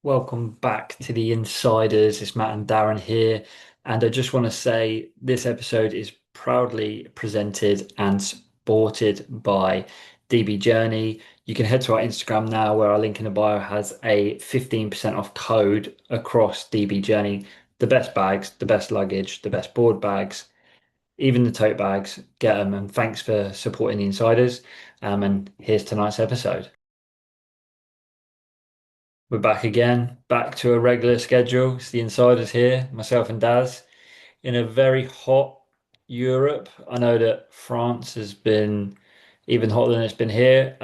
Welcome back to the Insiders. It's Matt and Darren here. And I just want to say this episode is proudly presented and supported by DB Journey. You can head to our Instagram now, where our link in the bio has a 15% off code across DB Journey. The best bags, the best luggage, the best board bags, even the tote bags. Get them. And thanks for supporting the Insiders. And here's tonight's episode. We're back again, back to a regular schedule. It's the Insiders here, myself and Daz, in a very hot Europe. I know that France has been even hotter than it's been here.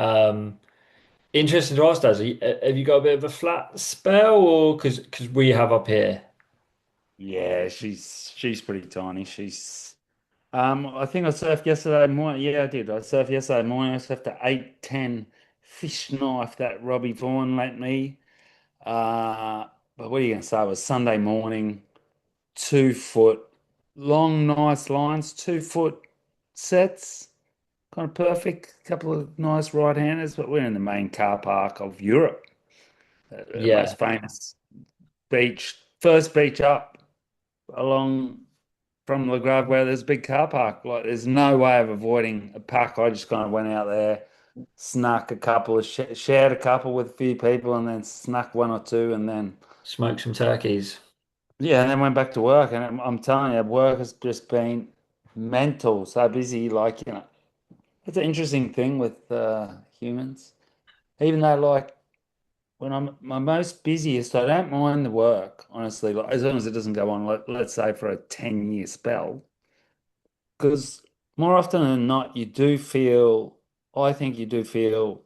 Interesting to ask, Daz, have you got a bit of a flat spell, or because we have up here? Yeah, she's pretty tiny. I think I surfed yesterday morning. Yeah, I did. I surfed yesterday morning. I surfed a 810 fish knife that Robbie Vaughan lent me. Uh, but what are you gonna say? It was Sunday morning, 2 foot long, nice lines, 2 foot sets, kind of perfect. Couple of nice right-handers, but we're in the main car park of Europe, the Yeah, most famous beach, first beach up along from Le Grave where there's a big car park. Like, there's no way of avoiding a pack. I just kind of went out there, snuck a couple of shared a couple with a few people, and then snuck one or two, and then smoke some turkeys. yeah, and then went back to work. And I'm telling you, work has just been mental, so busy. Like, it's an interesting thing with humans. Even though, like, when I'm my most busiest, I don't mind the work, honestly. Like, as long as it doesn't go on, let's say, for a 10-year spell. Because more often than not, I think you do feel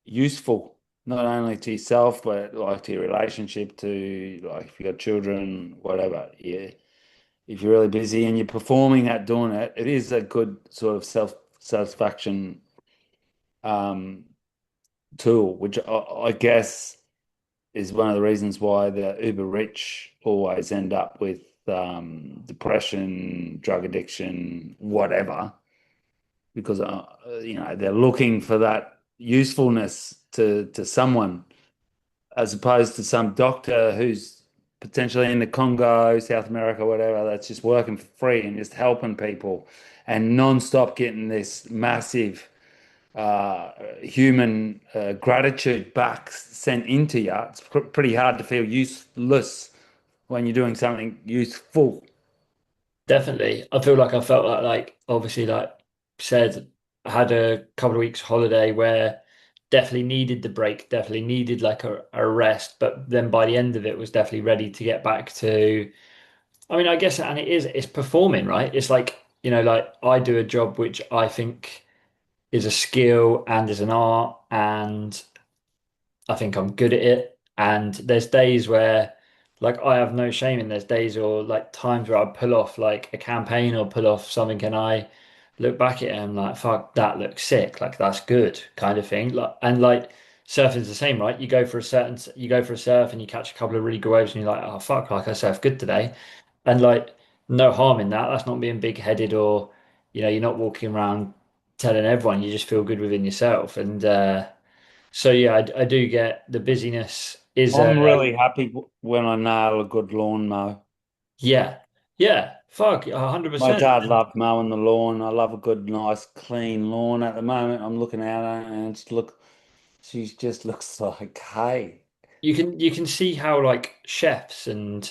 useful, not only to yourself, but like to your relationship, to like if you got children, whatever. Yeah. If you're really busy and you're performing at doing it, it is a good sort of self-satisfaction um, tool, which I guess is one of the reasons why the uber rich always end up with depression, drug addiction, whatever, because they're looking for that usefulness to someone, as opposed to some doctor who's potentially in the Congo, South America, whatever, that's just working for free and just helping people and non-stop getting this massive human gratitude back sent into you. It's pretty hard to feel useless when you're doing something useful. Definitely. I feel like I felt like obviously like said I had a couple of weeks holiday where definitely needed the break, definitely needed like a rest, but then by the end of it was definitely ready to get back to I mean I guess and it's performing, right? It's like, like I do a job which I think is a skill and is an art and I think I'm good at it. And there's days where, like, I have no shame in there's days or like times where I pull off like a campaign or pull off something, and I look back at it and I'm like, fuck, that looks sick. Like, that's good, kind of thing. Like, and like surfing's the same, right? You go for a surf and you catch a couple of really good waves, and you're like, oh fuck, like I surf good today, and like no harm in that. That's not being big-headed or, you're not walking around telling everyone. You just feel good within yourself, and so yeah, I do get the busyness is I'm really happy when I nail a good lawn mow. yeah. Yeah. Fuck, My 100%. dad loved mowing the lawn. I love a good, nice, clean lawn. At the moment, I'm looking at her and she just looks like hay. You can see how like chefs and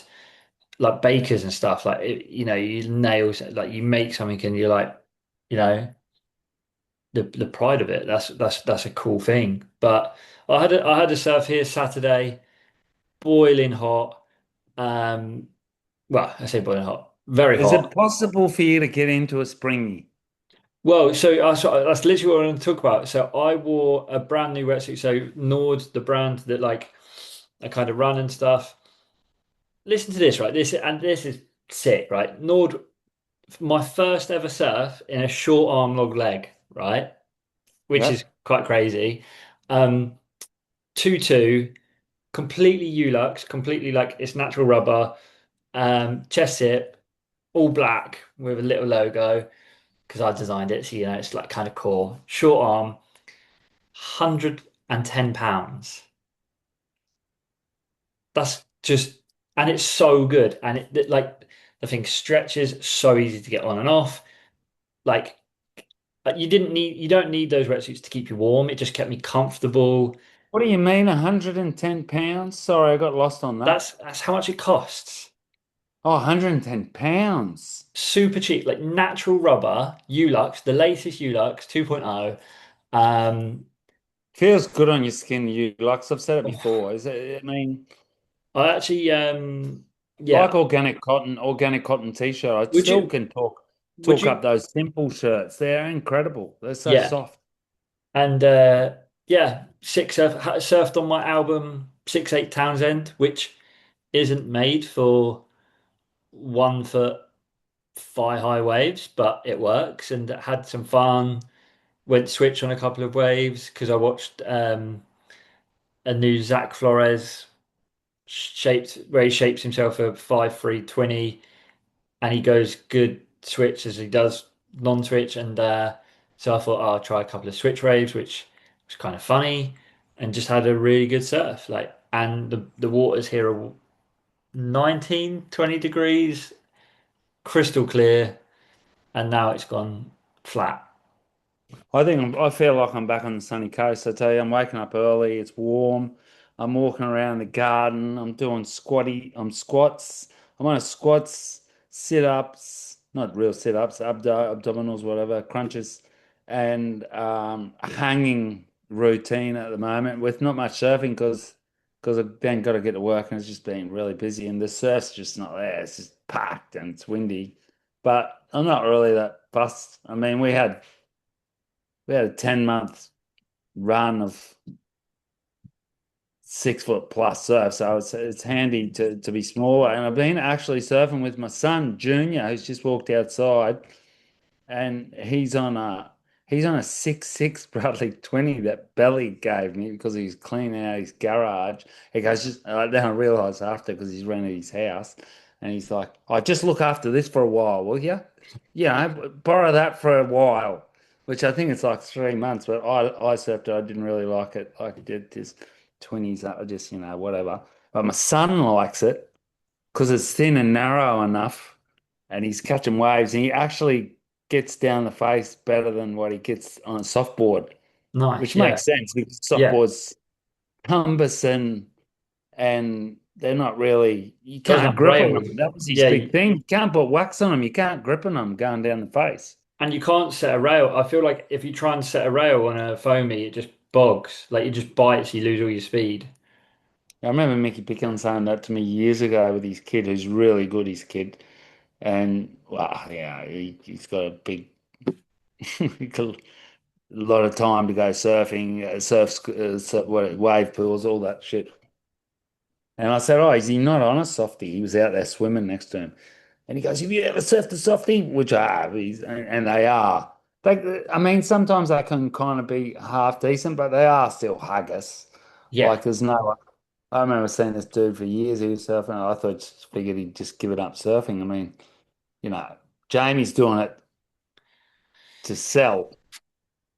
like bakers and stuff like you nail like you make something and you're like you know the pride of it. That's a cool thing. But I had a surf here Saturday, boiling hot. Um, well, I say boiling hot, very Is it hot. possible for you to get into a springy? Well, so that's literally what I want to talk about. So I wore a brand new wetsuit. So Nord, the brand that like I kind of run and stuff. Listen to this, right? This is sick, right? Nord, my first ever surf in a short arm log leg, right? Which is Yep. quite crazy. Um, 2-2, completely Ulux, completely like it's natural rubber. Chest zip, all black with a little logo because I designed it, so it's like kind of cool. Short arm. £110. that's just, and it's so good. And like the thing stretches, so easy to get on and off. Like you don't need those wetsuits to keep you warm. It just kept me comfortable. What do you mean, 110 pounds? Sorry, I got lost on that. That's how much it costs. Oh, 110 pounds. Super cheap, like natural rubber, Ulux, the latest Ulux 2.0. Um, Feels good on your skin, you like I've said it oh, before. Is it, I mean, I actually, like yeah. organic cotton t-shirt. I Would still you? can Would talk up you? those simple shirts. They're incredible. They're so Yeah, soft. and yeah, surfed on my album 6'8" Townsend, which isn't made for 1 foot thigh high waves, but it works and had some fun. Went switch on a couple of waves because I watched a new Zach Flores shaped where he shapes himself a 5'3" 20 and he goes good switch as he does non-switch and so I thought, oh, I'll try a couple of switch waves which was kind of funny and just had a really good surf like and the waters here are 19 20 degrees crystal clear and now it's gone flat. I feel like I'm back on the sunny coast. I tell you, I'm waking up early. It's warm. I'm walking around the garden. I'm doing squats. I'm on a squats, sit-ups, not real sit-ups, abdominals, whatever, crunches, and a hanging routine at the moment with not much surfing because I've then got to get to work and it's just been really busy and the surf's just not there. It's just packed and it's windy. But I'm not really that fussed. I mean, we had a 10-month run of 6 foot plus surf, so it's handy to be smaller. And I've been actually surfing with my son Junior, who's just walked outside, and he's on a 6'6" Bradley 20 that Belly gave me because he's cleaning out his garage. He goes just then I realised after because he's rented his house, and he's like, "I just look after this for a while, will you? Yeah, borrow that for a while." Which I think it's like 3 months, but I surfed it. I didn't really like it. I did this 20s, just whatever. But my son likes it because it's thin and narrow enough and he's catching waves and he actually gets down the face better than what he gets on a softboard, Nice, which yeah, makes sense because yeah, softboards cumbersome and they're not really, you doesn't can't have grip on rails, them. That was his yeah, big thing. You can't put wax on them. You can't grip on them going down the face. and you can't set a rail. I feel like if you try and set a rail on a foamy it just bogs like it just bites you lose all your speed. I remember Mickey Pickens saying that to me years ago with his kid, who's really good, his kid. And, well, yeah, he's got a big, a lot of time to go surfing, wave pools, all that shit. And I said, "Oh, is he not on a softie?" He was out there swimming next to him. And he goes, "Have you ever surfed a softie?" Which I have. And they are. I mean, sometimes they can kind of be half decent, but they are still huggers. Yeah, Like, there's no. I remember seeing this dude for years. He was surfing. And I thought, just figured he'd just give it up surfing. I mean, you know, Jamie's doing it to sell.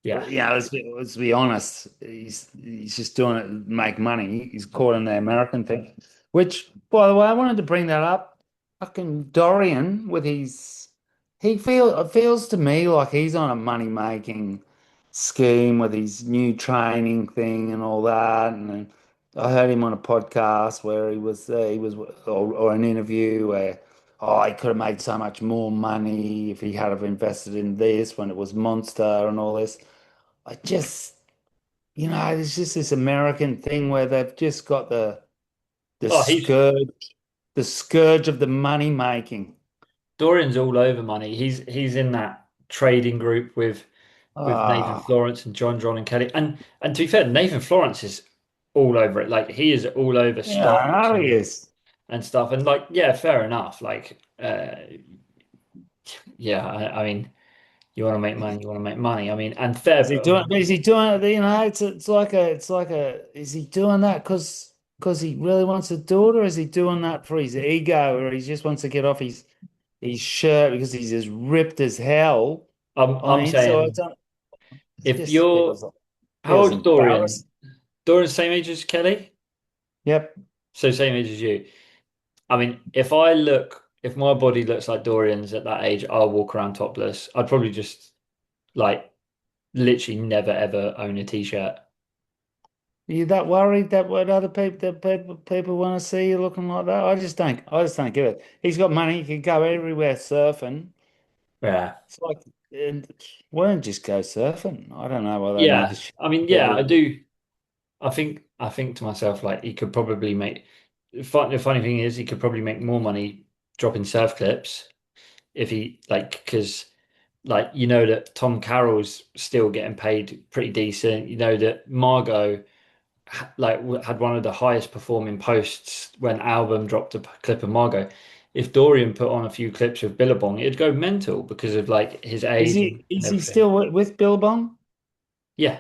yeah. But yeah, let's be honest. He's just doing it to make money. He's caught in the American thing. Which, by the way, I wanted to bring that up. Fucking Dorian with his it feels to me like he's on a money making scheme with his new training thing and all that. And then I heard him on a podcast where or an interview where he could have made so much more money if he had have invested in this when it was Monster and all this. I just, there's just this American thing where they've just got the Oh, scourge of the money making. Dorian's all over money. He's in that trading group with Nathan Ah, Florence and John and Kelly. And to be fair, Nathan Florence is all over it. Like he is all over yeah, I stocks know he is. and stuff. And like, yeah, fair enough. Like, yeah, I mean, you want to make money, you want to make money. I mean, and fair. I mean, Is he doing it? Is he doing that because he really wants to do it, or is he doing that for his ego, or he just wants to get off his shirt because he's as ripped as hell? I I'm mean, so saying it if just you're, how feels old's Dorian? embarrassing. Dorian's same age as Kelly? Yep. so same age as you. I mean, if my body looks like Dorian's at that age, I'll walk around topless. I'd probably just like literally never ever own a t-shirt. Are you that worried that what other people want to see you looking like that? I just don't give it. He's got money, he can go everywhere surfing. Yeah. It's like, and why don't you just go surfing? I don't know why they need to Yeah. show I mean, yeah, I everywhere. do. I think to myself, like he could probably make the funny thing is he could probably make more money dropping surf clips if he like because like you know that Tom Carroll's still getting paid pretty decent. You know that Margot had one of the highest performing posts when Album dropped a clip of Margot. If Dorian put on a few clips of Billabong, it'd go mental because of like his age and Is he everything. still with Billabong? Yeah,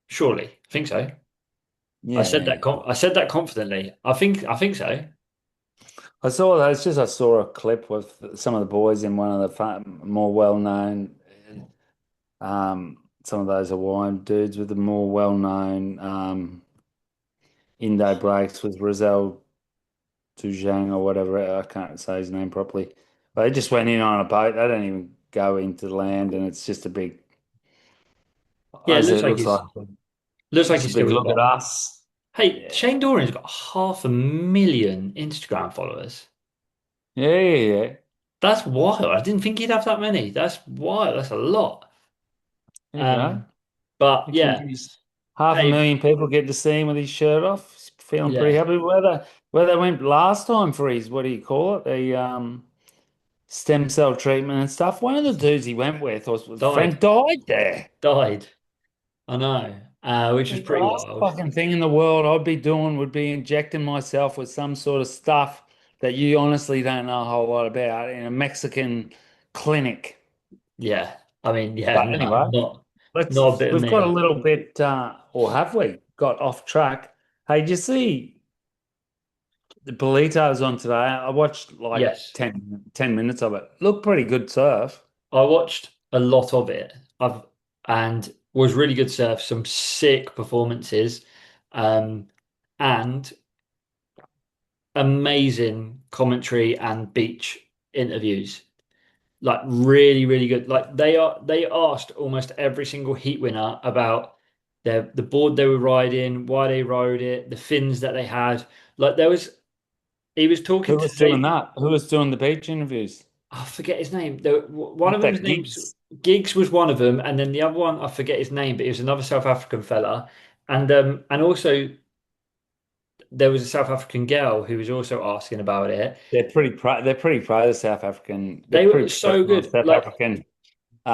surely. I think so. Yeah. I said that confidently. I think so. I saw a clip with some of the boys in one of the more well-known some of those Hawaiian dudes with the more well-known Indo breaks with Rizal Tujang or whatever. I can't say his name properly. But they just went in on a boat. They don't even go into the land, and it's just a big. Yeah, I said, it looks like looks a he's still big got a look at lot. us. Hey, Yeah, Shane Dorian's got 500,000 Instagram followers. yeah, yeah, yeah. That's wild. I didn't think he'd have that many. That's wild. That's a lot. There you go. Um, but You think yeah, he's half a hey, million people get to see him with his shirt off? He's feeling pretty yeah, happy. Where they went last time for his what do you call it? The stem cell treatment and stuff. One of the dudes he went with was died, friend died there. died. I know, which was The pretty last wild. fucking thing in the world I'd be doing would be injecting myself with some sort of stuff that you honestly don't know a whole lot about in a Mexican clinic. Yeah, I mean, yeah, But no, anyway, not a bit of we've got a me. little bit, or have we got off track? Hey, did you see the Ballito's on today? I watched like Yes, 10 minutes of it. Looked pretty good surf. I watched a lot of it. I've and was really good surf, some sick performances, um, and amazing commentary and beach interviews. Like really, really good. Like they asked almost every single heat winner about the board they were riding, why they rode it, the fins that they had. Like there was he was talking Who to was doing Zay, that? Who was doing the beach interviews? I forget his name. One Not of them's that names gigs. Giggs was one of them, and then the other one I forget his name, but he was another South African fella, and also there was a South African girl who was also asking about it. They're pretty pro the South African. They're They were pretty so professional good. South Like African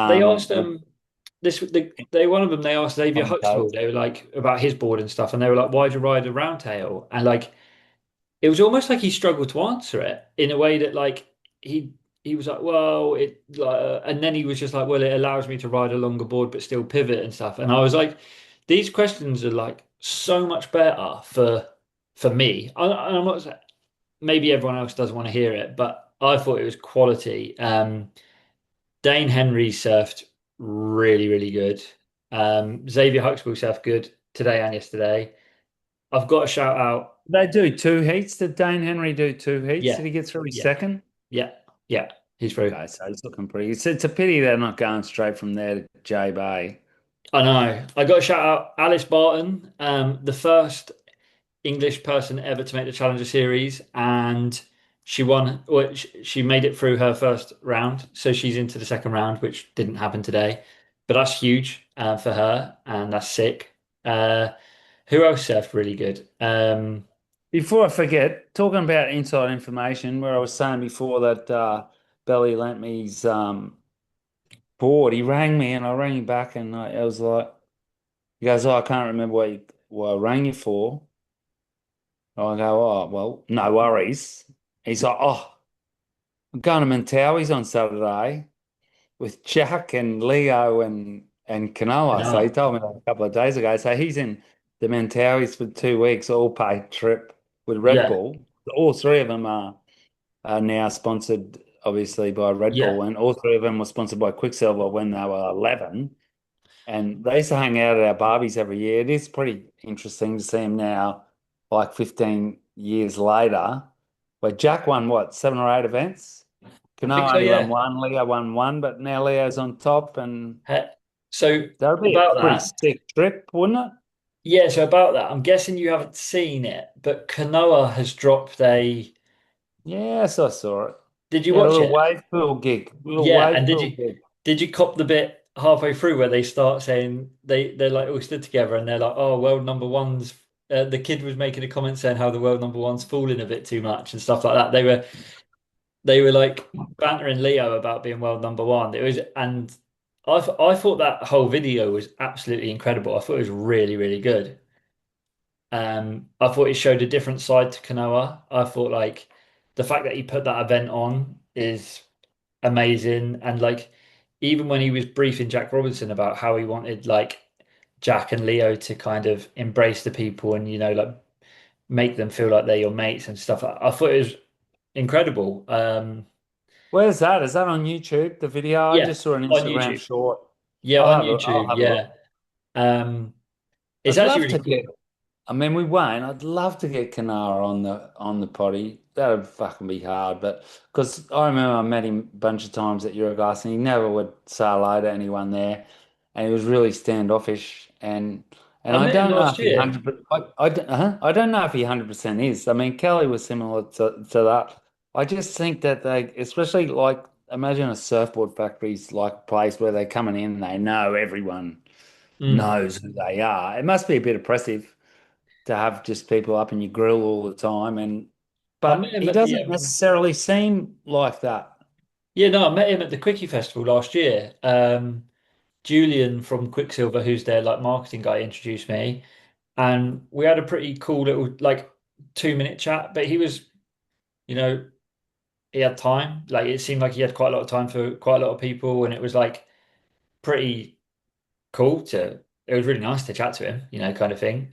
they asked with they one of them they asked Xavier Huxtable. commentators. They were like about his board and stuff, and they were like, "Why'd you ride a round tail?" And like it was almost like he struggled to answer it in a way that like he he was like, well, and then he was just like, well, it allows me to ride a longer board but still pivot and stuff. And I was like, these questions are like so much better for me. I'm not maybe everyone else doesn't want to hear it, but I thought it was quality. Dane Henry surfed really, really good. Xavier Huxtable surfed good today and yesterday. I've got to shout out, They do two heats. Did Dane Henry do two heats? yeah, Did he get through his yeah. second? Yeah, yeah, he's through. Okay, so he's looking pretty. It's a pity they're not going straight from there to J Bay. I know. I got to shout out Alice Barton, the first English person ever to make the Challenger Series, and she won. Well, she made it through her first round, so she's into the second round, which didn't happen today. But that's huge for her, and that's sick. Uh, who else surfed really good? Before I forget, talking about inside information, where I was saying before that Belly lent me his board, he rang me and I rang him back and I was like, he goes, oh, I can't remember what I rang you for. I go, oh, well, no worries. He's like, oh, I'm going to Mentawai's on Saturday with Jack and Leo and Kanoa. So he No, told me that a couple of days ago. So he's in the Mentawais for 2 weeks, all paid trip with Red yeah, Bull. All three of them are now sponsored, obviously, by Red yeah, Bull, and all three of them were sponsored by Quicksilver when they were 11. And they used to hang out at our Barbies every year. It is pretty interesting to see them now, like 15. years later, where Jack won what, 7 or 8 events? I think Cano so, only won yeah. one, Leo won one, but now Leo's on top, and So that would be a about pretty that, sick trip, wouldn't it? yeah, so about that, I'm guessing you haven't seen it, but Kanoa has dropped a. Yes, I saw it. Did you Yeah, a watch little it? wave pool gig, little Yeah, and wave pool gig. did you cop the bit halfway through where they start saying they're like all stood together and they're like, oh, world number one's the kid was making a comment saying how the world number one's falling a bit too much and stuff like that. They were like bantering Leo about being world number one. It was and I thought that whole video was absolutely incredible. I thought it was really, really good. I thought it showed a different side to Kanoa. I thought like the fact that he put that event on is amazing. And like even when he was briefing Jack Robinson about how he wanted like Jack and Leo to kind of embrace the people and like make them feel like they're your mates and stuff. I thought it was incredible. Where's that? Is that on YouTube? The video? I Yeah, just saw an on Instagram YouTube. short. Yeah, on I'll YouTube. have a look. Yeah. It's I'd actually love really to cool. get. I mean, we won't. I'd love to get Kanara on the potty. That'd fucking be hard, but because I remember I met him a bunch of times at Euroglass, and he never would say hello to anyone there, and he was really standoffish. And I I met him don't know last if he year. 100. I don't know if he 100% is. I mean, Kelly was similar to that. I just think that they, especially like, imagine a surfboard factory's like a place where they're coming in, they know everyone Mm. knows who they are. It must be a bit oppressive to have just people up in your grill all the time, and I met but him he at doesn't necessarily seem like that. yeah, no, I met him at the Quickie Festival last year. Julian from Quicksilver, who's their like marketing guy, introduced me, and we had a pretty cool little like 2 minute chat. But he was, you know, he had time. Like it seemed like he had quite a lot of time for quite a lot of people, and it was like pretty cool to. It was really nice to chat to him, kind of thing.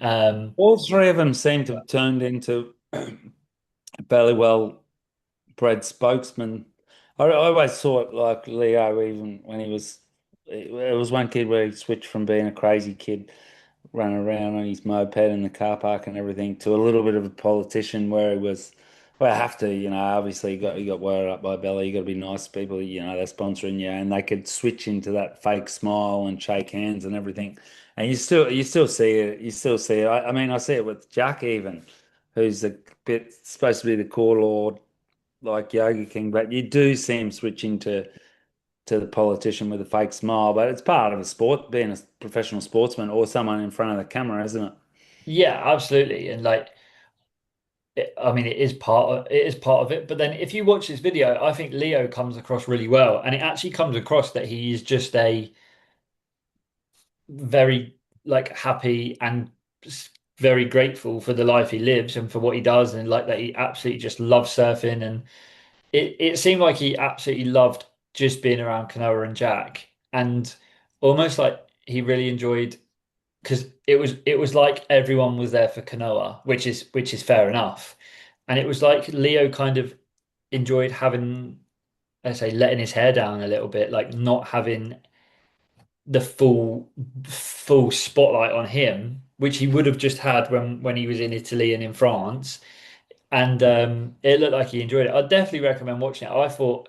All three of them seem to have turned into fairly well bred spokesman. I always thought like Leo, even when he was, it was one kid where he switched from being a crazy kid running around on his moped in the car park and everything to a little bit of a politician where he was, well, I have to, obviously you got wired up by Belly, you got to be nice to people, they're sponsoring you, and they could switch into that fake smile and shake hands and everything. And you still see it, I mean, I see it with Jack even, who's a bit supposed to be the core lord like Yogi King, but you do see him switching to the politician with a fake smile. But it's part of a sport, being a professional sportsman or someone in front of the camera, isn't it? Yeah, absolutely, and like. I mean, it is part of it. But then, if you watch this video, I think Leo comes across really well, and it actually comes across that he is just a very like happy and very grateful for the life he lives and for what he does, and like that he absolutely just loves surfing. And it seemed like he absolutely loved just being around Kanoa and Jack, and almost like he really enjoyed because it was like everyone was there for Kanoa, which is fair enough. And it was like Leo kind of enjoyed having, let's say, letting his hair down a little bit, like not having the full spotlight on him, which he would have just had when he was in Italy and in France. And it looked like he enjoyed it. I'd definitely recommend watching it. I thought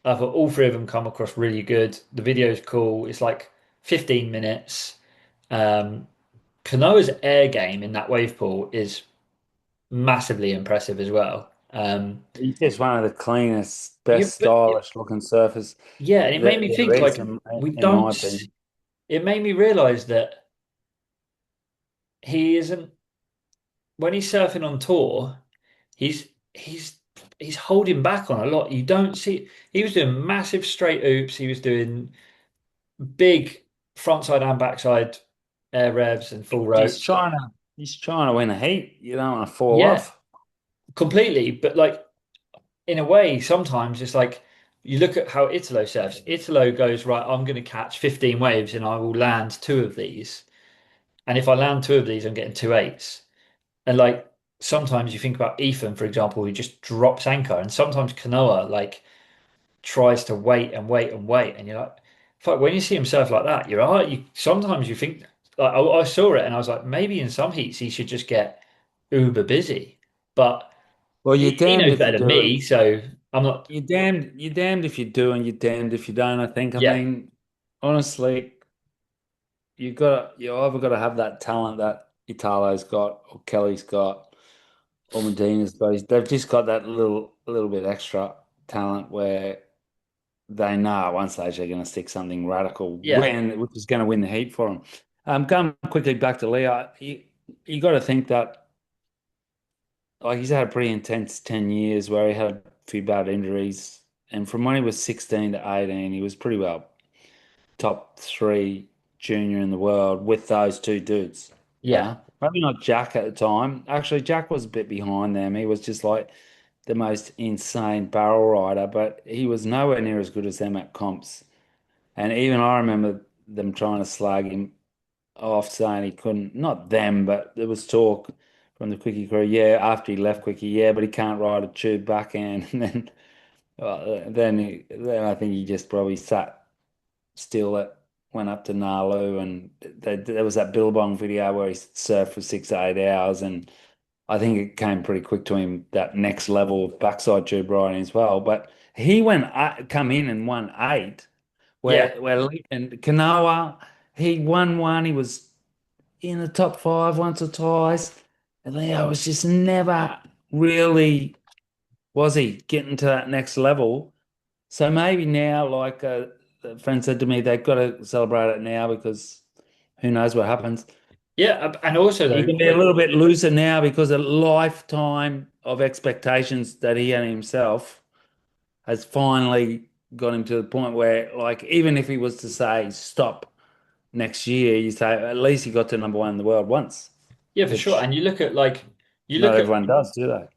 all three of them come across really good. The video's cool. It's like 15 minutes. Um, Kanoa's air game in that wave pool is massively impressive as well. He's just one of the cleanest, Yeah, best but stylish looking surfers yeah, and it made that me there think is, like in, we in my don't. opinion. It made me realize that he isn't when he's surfing on tour. He's he's he's holding back on a lot. You don't see. He was doing massive straight oops. He was doing big frontside and backside air revs and full ropes. He's trying to win a heat. You don't want to fall Yeah, off. completely. But like in a way, sometimes it's like you look at how Italo surfs. Italo goes, right, I'm going to catch 15 waves and I will land two of these. And if I land two of these, I'm getting two eights. And like sometimes you think about Ethan, for example, who just drops anchor. And sometimes Kanoa like tries to wait and wait and wait. And you're like, fuck, when you see him surf like that, you're right. Sometimes you think, like, I saw it and I was like, maybe in some heats he should just get uber busy. but Well, you're he damned knows if you better than do, me, and so I'm not. you're damned if you do, and you're damned if you don't. I think. I Yeah, mean, honestly, you either got to have that talent that Italo's got, or Kelly's got, or Medina's got. They've just got that little bit extra talent where they know at one stage they're going to stick something radical, yeah, which is going to win the heat for them. Going quickly back to Leo, you got to think that like he's had a pretty intense 10 years where he had a few bad injuries, and from when he was 16 to 18, he was pretty well top three junior in the world with those two dudes. yeah, Maybe not Jack at the time. Actually, Jack was a bit behind them. He was just like the most insane barrel rider, but he was nowhere near as good as them at comps. And even I remember them trying to slag him off, saying he couldn't, not them, but there was talk from the Quickie crew, yeah, after he left Quickie, yeah, but he can't ride a tube backhand. And then I think he just probably sat still that went up to Nalu, and there was that Billabong video where he surfed for 6 to 8 hours, and I think it came pretty quick to him that next level of backside tube riding as well. But he went come in and won eight, yeah. where and Kanoa he won one. He was in the top five once or twice, and Leo was just never really was he getting to that next level. So maybe now, like a friend said to me, they've got to celebrate it now because who knows what happens. Yeah, and also He though, can be a little bit looser now because a lifetime of expectations that he had himself has finally got him to the point where, like, even if he was to say stop next year, you say at least he got to number one in the world once, yeah, for sure. which And you look at like you not look at everyone does, do they?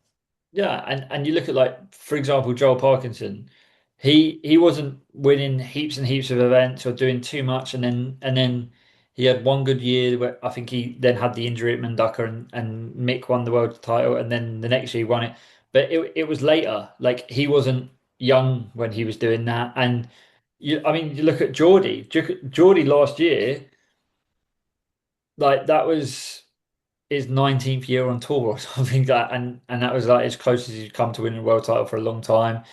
yeah, and you look at like for example Joel Parkinson, he wasn't winning heaps and heaps of events or doing too much, and then he had one good year where I think he then had the injury at Mundaka and Mick won the world title, and then the next year he won it. But it was later, like he wasn't young when he was doing that, and I mean you look at Geordie last year, like that was his 19th year on tour or something like that, and that was like as close as he'd come to winning a world title for a long time.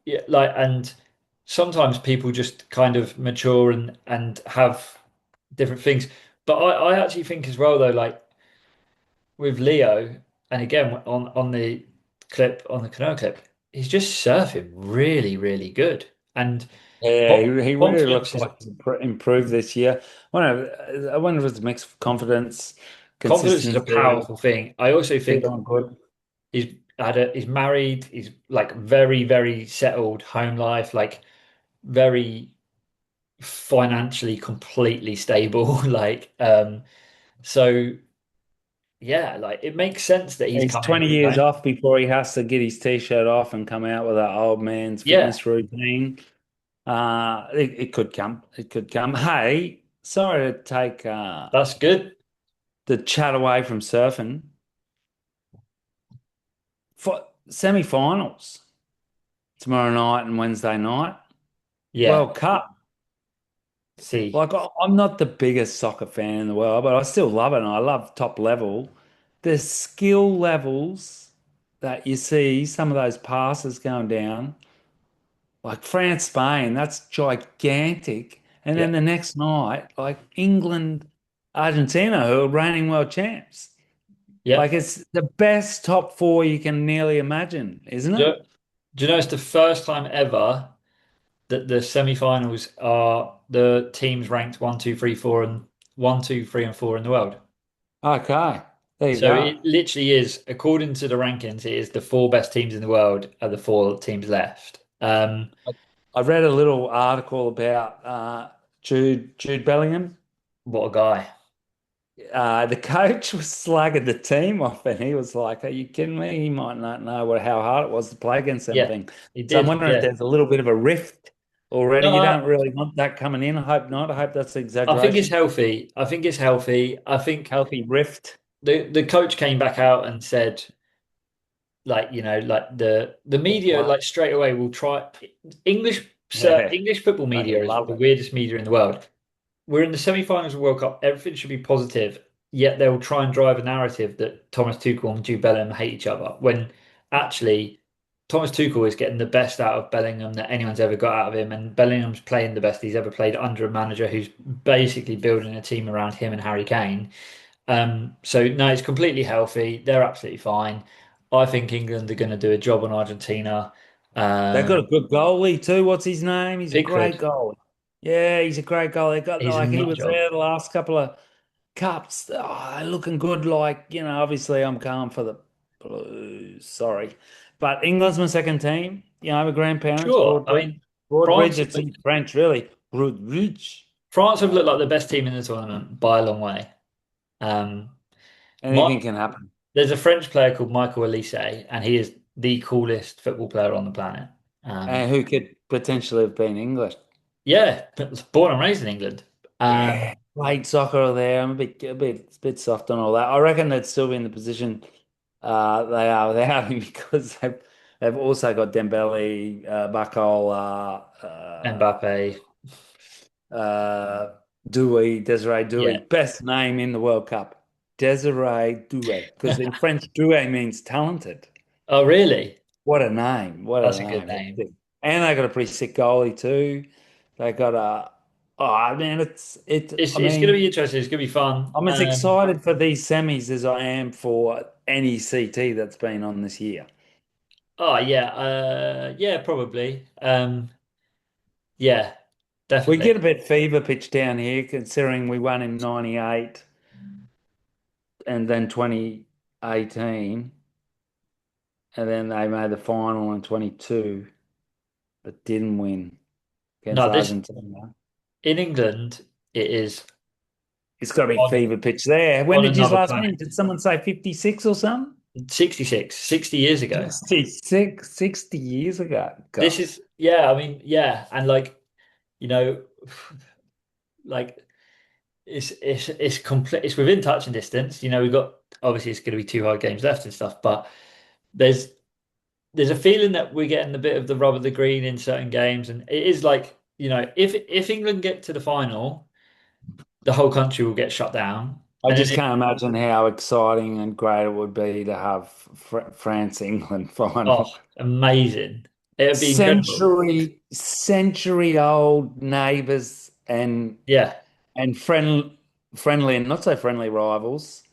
Yeah, like and sometimes people just kind of mature and have different things. But I actually think as well though, like with Leo, and again on the clip on the canoe clip, he's just surfing really, really good. And Yeah, he really confidence looks is like he's improved this year. I wonder if it's a mix of confidence, confidence is a consistency, powerful thing. I also think feeling good. he's married, he's like very, very settled home life, like very financially completely stable. Like so yeah, like it makes sense that he's He's coming, 20 you years know? off before he has to get his t-shirt off and come out with that old man's Yeah, fitness routine. It could come. It could come. Hey, sorry to take that's good. the chat away from surfing. For semi-finals tomorrow night and Wednesday night, Yeah. World Cup. See, Like I'm not the biggest soccer fan in the world, but I still love it, and I love top level. The skill levels that you see, some of those passes going down, like France, Spain, that's gigantic. And yeah, then the next night, like England, Argentina, who are reigning world champs. yeah. Like it's the best top four you can nearly imagine, isn't Do, it? do you know it's the first time ever that the semi-finals are the teams ranked one, two, three, four, and one, two, three, and four in the world? Okay, there you So go. it literally is, according to the rankings, it is the four best teams in the world are the four teams left. I read a little article about Jude Bellingham. What a guy. The coach was slagging the team off, and he was like, "Are you kidding me? He might not know how hard it was to play against them Yeah, thing." he So I'm did. wondering if Yeah. there's a little bit of a rift already. You No, don't really want that coming in. I hope not. I hope that's an I think it's exaggeration. healthy. I think it's healthy. I think Healthy rift. the coach came back out and said, like, like the media, What? like straight away will try Yeah, English football they media is love the it. weirdest media in the world. We're in the semi-finals of the World Cup. Everything should be positive. yet they'll try and drive a narrative that Thomas Tuchel and Jude Bellingham hate each other when actually Thomas Tuchel is getting the best out of Bellingham that anyone's ever got out of him, and Bellingham's playing the best he's ever played under a manager who's basically building a team around him and Harry Kane. So no, it's completely healthy. They're absolutely fine. I think England are going to do a job on Argentina. They've got a Um, good goalie too. What's his name? He's a great Pickford, goalie. Yeah, he's a great goalie. They got he's a like he nut was job. there the last couple of cups. Oh, they're looking good. Like, obviously I'm calm for the Blues. Sorry. But England's my second team. My grandparents, Sure. I mean, Broadbridge, France. it's in French, really. Broadbridge. France have Uh, looked like the best team in the tournament by a long way. Um, my, Anything can happen. there's a French player called Michael Elise, and he is the coolest football player on the planet. And Um, who could potentially have been English? yeah, born and raised in England. Yeah, played soccer there. I'm a bit soft on all that. I reckon they'd still be in the position they are without him because they've also got Dembele, Bakal, Mbappe. Desiree Doué, Yeah. best name in the World Cup, Desiree Doué, because in French, Doué means talented. Oh, really? What a name! What a That's a good name! name. And they got a pretty sick goalie too. They got a oh man, it's. I It's going to mean. be interesting. It's going to be fun. I'm as excited for these semis as I am for any CT that's been on this year. Oh, yeah. Yeah, probably. Yeah, We definitely. get a bit fever pitch down here considering we won in 98 and then 2018 and then they made the final in 22 but didn't win against No, this Argentina. in England, it is It's got to be on fever pitch there. When on did you another last planet. win? Did someone say 56 or something? 66, 60 years ago. 66, 60 years ago. This God. is, yeah, I mean, yeah, and like, you know, like it's complete. It's within touching distance. We've got obviously it's going to be two hard games left and stuff, but there's there's a feeling that we're getting a bit of the rub of the green in certain games, and it is like, if England get to the final, the whole country will get shut down, I and then just can't imagine how exciting and great it would be to have France England oh, final. amazing! It would be incredible. Century old neighbours Yeah, and friendly and not so friendly rivals.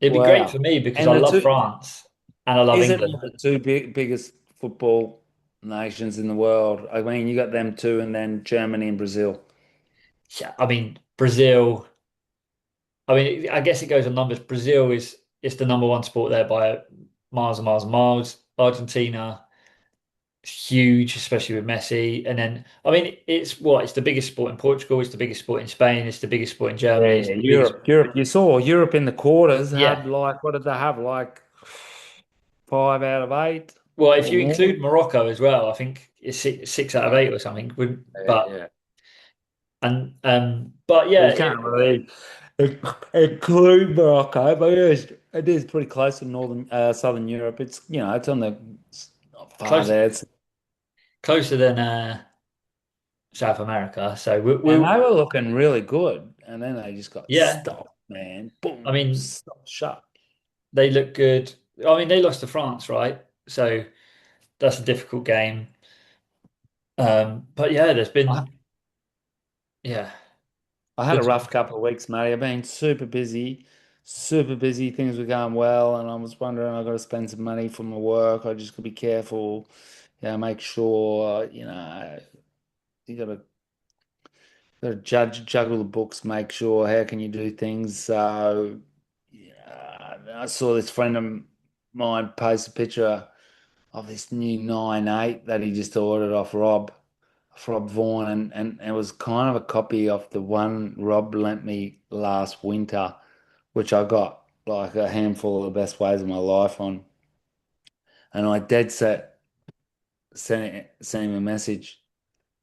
it'd be great for Wow. me because And I the love two France and I love is it England. not the two biggest football nations in the world? I mean, you got them two and then Germany and Brazil. Yeah, I mean Brazil. I mean, I guess it goes on numbers. Brazil is the number one sport there by miles and miles and miles. Argentina is huge, especially with Messi. And then, I mean, it's the biggest sport in Portugal. It's the biggest sport in Spain. It's the biggest sport in Germany. It's Yeah, the biggest. Europe. You saw Europe in the quarters Yeah. had like what did they have? Like 5 out of 8 Well, if or you more. include Morocco as well, I think it's six out of eight or something. But Yeah. but yeah, You can't really include Morocco, but it is pretty close to northern southern Europe. It's on it's not far close there. closer than South America. So And they were looking really good, and then they just got yeah. stopped, man. I Boom, mean, stopped shut. they look good. I mean, they lost to France, right? So that's a difficult game. But yeah, there's I, been yeah, I had been a some rough couple of weeks, mate. I've been super busy, super busy. Things were going well, and I was wondering I got to spend some money for my work. I just got to be careful, make sure, you got to juggle the books, make sure how can you do things. So, yeah, I saw this friend of mine post a picture of this new 9.8 that he just ordered off Rob Vaughan, and it was kind of a copy of the one Rob lent me last winter, which I got like a handful of the best ways of my life on. And I dead set sent him a message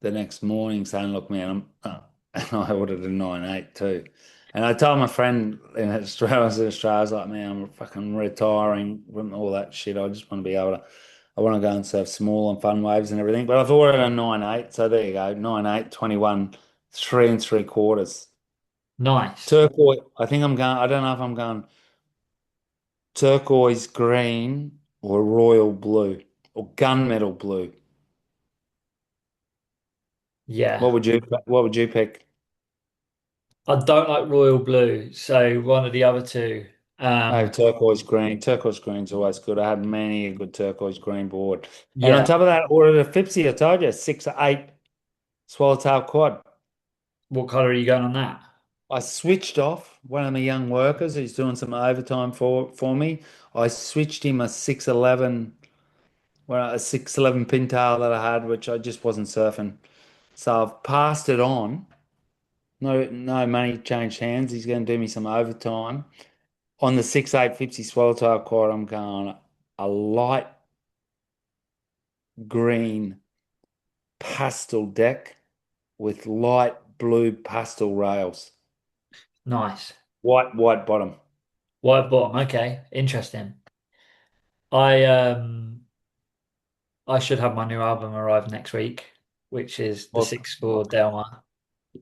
the next morning saying, "Look, man, and I ordered a 9.8 too." And I told my friend in Australia, I was like, "Man, I'm fucking retiring from all that shit. I just want to be able to, I want to go and surf small and fun waves and everything." But I've ordered a 9.8, so there you go, 9.8, 21, 3 3/4. Nice. Turquoise. I think I'm going. I don't know if I'm going turquoise green or royal blue or gunmetal blue. Yeah. What would you pick? I don't like royal blue, so one of the other two. I have Um, turquoise green. Turquoise green's always good. I had many a good turquoise green board. And on yeah. top of that, ordered a Fipsy, I told you, 6 or 8 swallowtail quad. What color are you going on that? I switched off one of the young workers who's doing some overtime for me. I switched him a 611, well, a 611 pintail that I had, which I just wasn't surfing. So I've passed it on. No money changed hands. He's going to do me some overtime. On the 6.850 swallowtail quad, I'm going a light green pastel deck with light blue pastel rails. Nice. White bottom. White bottom. Okay. Interesting. I um I should have my new album arrive next week, which is the What Six Four what Delma,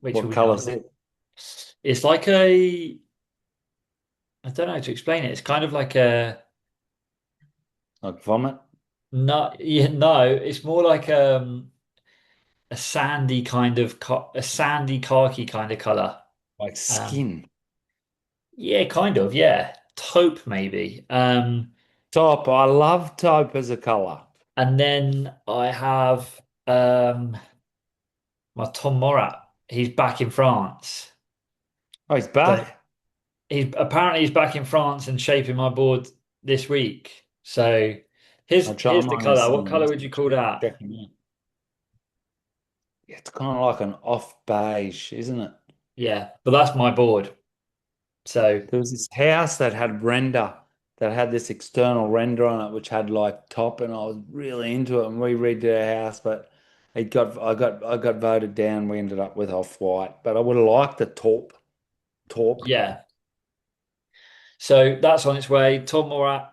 which what will be colour is nice. it? It's like I don't know how to explain it. It's kind of like a Like vomit? no, yeah, no. It's more like a sandy kind of a sandy khaki kind of color. Like Um, skin. yeah, kind of. Yeah, taupe maybe. Top. I love taupe as a colour. And then I have my Tom Morat. He's back in France. Oh, he's So back. he's back in France and shaping my board this week. So I here's the might have color. What seen color this. would you call that? Check him out. Yeah, it's kind of like an off beige, isn't it? Yeah, but that's my board. So There was this house that had render, that had this external render on it, which had like top, and I was really into it. And we redid our house, but I got voted down. We ended up with off white, but I would have liked the taupe. yeah. So that's on its way. Tom Morat.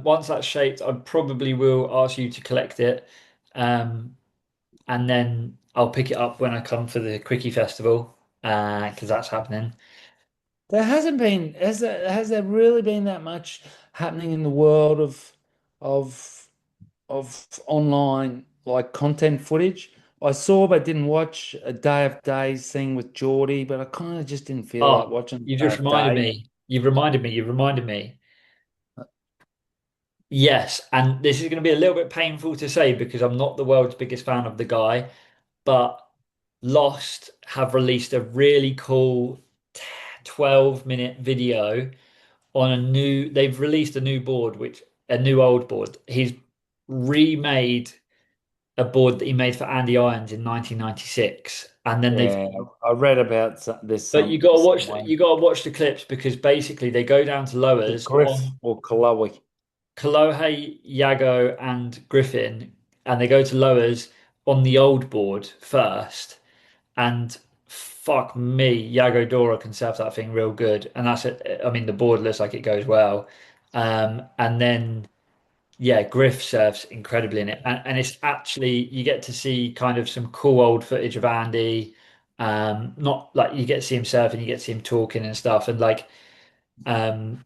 Once that's shaped, I probably will ask you to collect it. And then I'll pick it up when I come for the Quickie Festival, because that's happening. There hasn't been, has there really been that much happening in the world of of online like content footage? I saw but didn't watch a Day of Days thing with Geordie, but I kind of just didn't feel like Oh, watching you Day just of reminded Days. me. You've reminded me. You've reminded me. Yes, and this is going to be a little bit painful to say because I'm not the world's biggest fan of the guy, but Lost have released a really cool 12-minute video on they've released a new board, a new old board. He's remade a board that he made for Andy Irons in 1996. And then Yeah, I read about this but somewhere. you gotta watch the clips because basically they go down to Is it lowers Griff on or Kalowi? Kolohe, Yago, and Griffin, and they go to lowers on the old board first. And fuck me, Yago Dora can surf that thing real good. And that's it. I mean, the board looks like it goes well. And then yeah, Griff surfs incredibly in it, and it's actually you get to see kind of some cool old footage of Andy. Not like you get to see him surfing, you get to see him talking and stuff, and like um,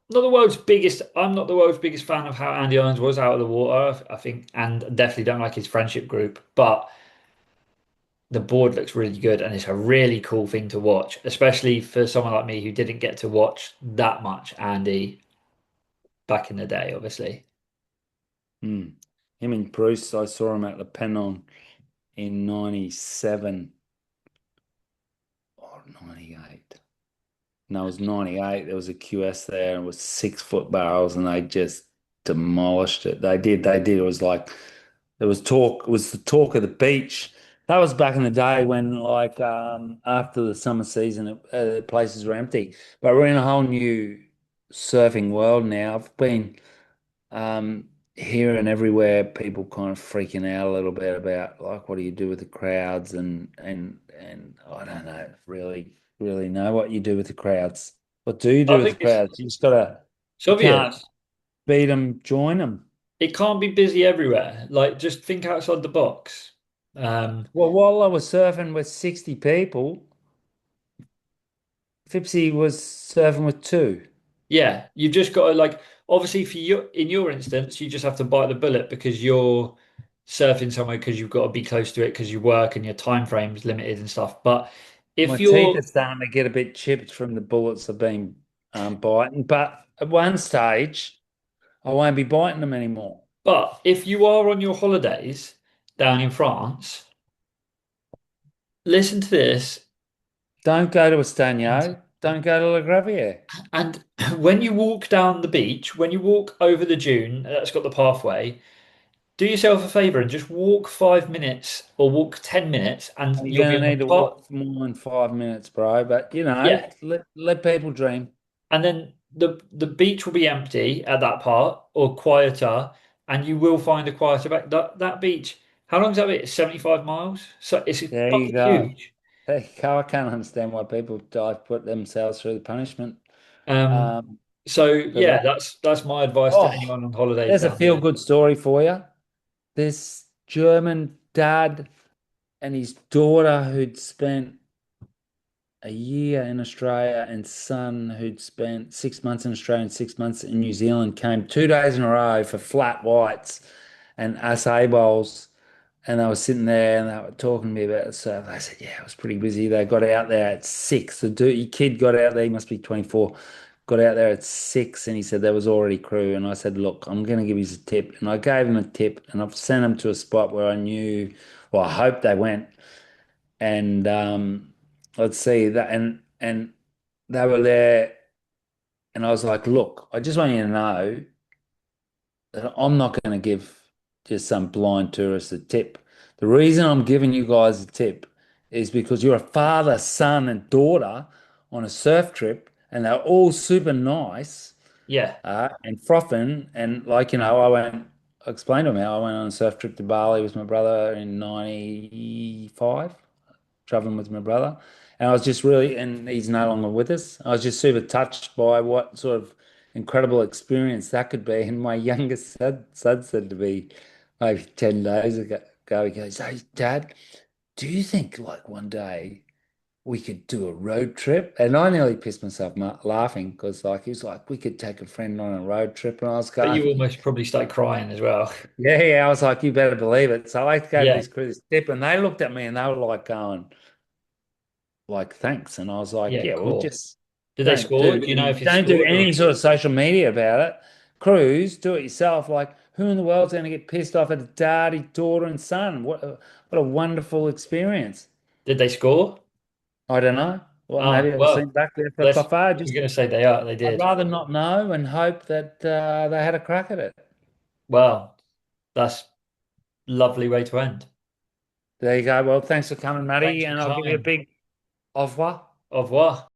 not the world's biggest. I'm not the world's biggest fan of how Andy Irons was out of the water. I think, and definitely don't like his friendship group, but the board looks really good, and it's a really cool thing to watch, especially for someone like me who didn't get to watch that much Andy back in the day, obviously. Hmm. Him and Bruce, I saw him at the Pennon in 97 or 98. No, it was 98. There was a QS there and it was 6 foot barrels and they just demolished it. They did. It was like, it was the talk of the beach. That was back in the day when, like, after the summer season, places were empty. But we're in a whole new surfing world now. I've been here and everywhere, people kind of freaking out a little bit about like what do you do with the crowds and I don't know really know what you do with the crowds. What do you do I with the think it's crowds? You just gotta it's you can't obvious. beat them, join them. It can't be busy everywhere. Like, just think outside the box. Um, Well, while I was surfing with 60 people, Fipsy was surfing with two. Yeah, you've just got to like obviously for your in your instance, you just have to bite the bullet because you're surfing somewhere because you've got to be close to it because you work and your time frame's limited and stuff. But My if teeth you're are starting to get a bit chipped from the bullets I've been biting, but at one stage, I won't be biting them anymore. but if you are on your holidays down in France, listen to this. Don't go to Estagno. Don't go to La Gravière. And when you walk down the beach, when you walk over the dune that's got the pathway, do yourself a favor and just walk 5 minutes or walk 10 minutes and You're you'll be going on to the need to part. walk for more than 5 minutes, bro. But Yeah. let people dream. And then the beach will be empty at that part or quieter, and you will find a quieter back. That beach, how long is that beach? 75 miles? So it's There you fucking go. huge. There you go. I can't understand why people dive put themselves through the punishment. Um, Um, so because yeah, that's my advice to oh, anyone on holidays there's a down there. feel-good story for you. This German dad and his daughter who'd spent a year in Australia and son who'd spent 6 months in Australia and 6 months in New Zealand came 2 days in a row for flat whites and acai bowls. And they were sitting there and they were talking to me about the surf. I said, yeah, it was pretty busy. They got out there at 6. The kid got out there, he must be 24, got out there at 6 and he said there was already crew. And I said, look, I'm going to give you a tip. And I gave him a tip and I've sent him to a spot where I knew, well, I hoped they went. And let's see that. And they were there. And I was like, look, I just want you to know that I'm not going to give just some blind tourist a tip. The reason I'm giving you guys a tip is because you're a father, son, and daughter on a surf trip, and they're all super nice Yeah, and frothing. And like, I explained to them how I went on a surf trip to Bali with my brother in 95 traveling with my brother. And I was just really, and he's no longer with us. I was just super touched by what sort of incredible experience that could be. And my youngest son said to me maybe 10 days ago, he goes, hey, Dad, do you think like one day we could do a road trip? And I nearly pissed myself laughing because like he was like, we could take a friend on a road trip. And I was but going, you almost probably start crying as well. yeah, yeah. I was like, you better believe it. So I gave Yeah, this crew this tip and they looked at me and they were like going, like thanks. And I was like, yeah, yeah, well, cool. just Did they score? Do you know if you don't do scored or? any sort of social media about it. Cruise, do it yourself. Like, who in the world's going to get pissed off at a daddy, daughter, and son? What a wonderful experience. Did they score? I don't know. Well, Ah, maybe I'll see well, them back there for a let's. buffet. I'm Just gonna say they are. They I'd did. rather not know and hope that they had a crack at it. Well, that's lovely way to end. There you go. Well, thanks for coming, Thanks Matty, for and I'll give you a coming. big au revoir. Au revoir.